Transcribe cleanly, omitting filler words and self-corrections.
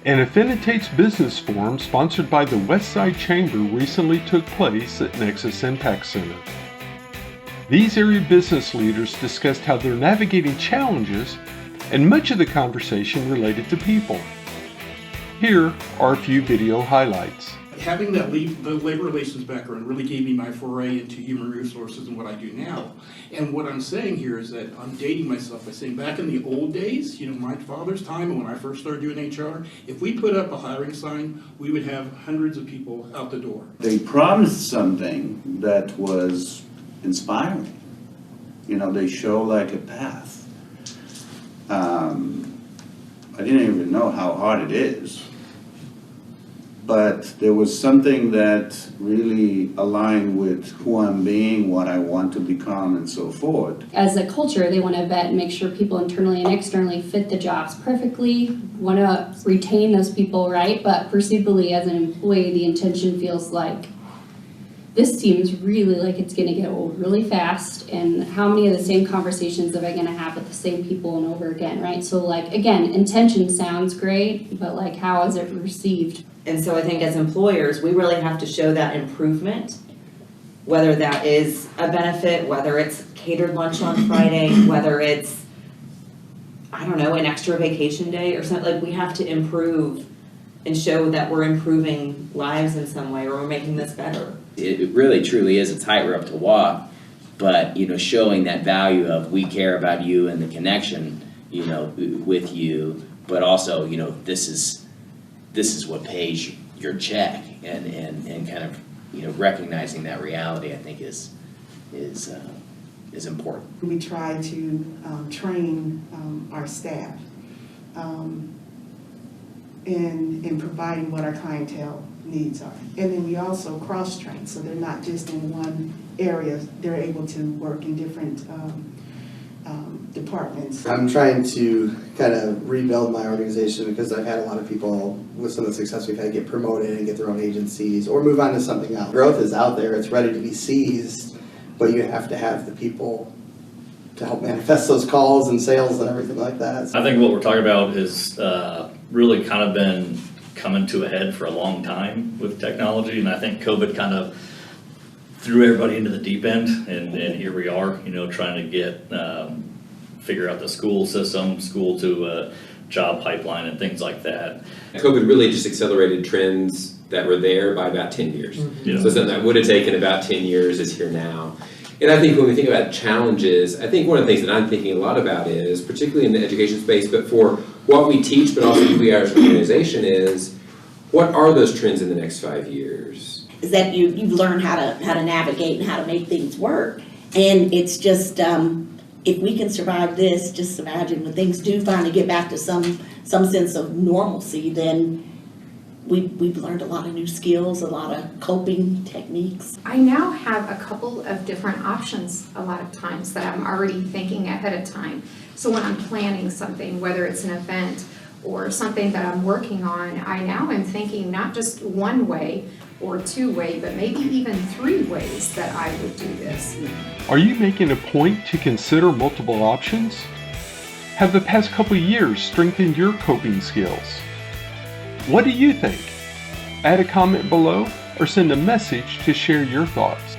An Affinitates business forum sponsored by the Westside Chamber recently took place at Nexus Impact Center. These area business leaders discussed how they're navigating challenges, and much of the conversation related to people. Here are a few video highlights. Having the labor relations background really gave me my foray into human resources and what I do now. And what I'm saying here is that I'm dating myself by saying back in the old days, my father's time and when I first started doing HR, if we put up a hiring sign, we would have hundreds of people out the door. They promised something that was inspiring. They show like a path. I didn't even know how hard it is. But there was something that really aligned with who I'm being, what I want to become, and so forth. As a culture, they want to vet and make sure people internally and externally fit the jobs perfectly, want to retain those people, right? But perceivably, as an employee, the intention feels like this seems really like it's going to get old really fast, and how many of the same conversations am I going to have with the same people and over again, right? So again, intention sounds great, but how is it received? And so I think as employers, we really have to show that improvement, whether that is a benefit, whether it's catered lunch on Friday, whether it's, an extra vacation day or something. We have to improve and show that we're improving lives in some way, or we're making this better. It really truly is a tightrope to walk, but showing that value of we care about you and the connection, with you, but also this is what pays your check, and kind of recognizing that reality, I think is important. We try to train our staff in providing what our clientele needs are. And then we also cross-train, so they're not just in one area, they're able to work in different departments. I'm trying to kind of rebuild my organization because I've had a lot of people with some of the success we've had get promoted and get their own agencies or move on to something else. Growth is out there, it's ready to be seized, but you have to have the people to help manifest those calls and sales and everything like that. I think what we're talking about is really kind of been coming to a head for a long time with technology, and I think COVID kind of threw everybody into the deep end, and here we are, trying to get figure out the school system, school to job pipeline and things like that. COVID really just accelerated trends that were there by about 10 years. Mm-hmm. So something that would have taken about 10 years is here now. And I think when we think about challenges, I think one of the things that I'm thinking a lot about is, particularly in the education space, but for what we teach, but also who we are as an organization, is what are those trends in the next 5 years? Is that you've learned how to navigate and how to make things work. And it's just, if we can survive this, just imagine when things do finally get back to some sense of normalcy, then we've learned a lot of new skills, a lot of coping techniques. I now have a couple of different options a lot of times that I'm already thinking ahead of time. So when I'm planning something, whether it's an event or something that I'm working on, I now am thinking not just one way or two way, but maybe even 3 ways that I would do this. Are you making a point to consider multiple options? Have the past couple years strengthened your coping skills? What do you think? Add a comment below or send a message to share your thoughts.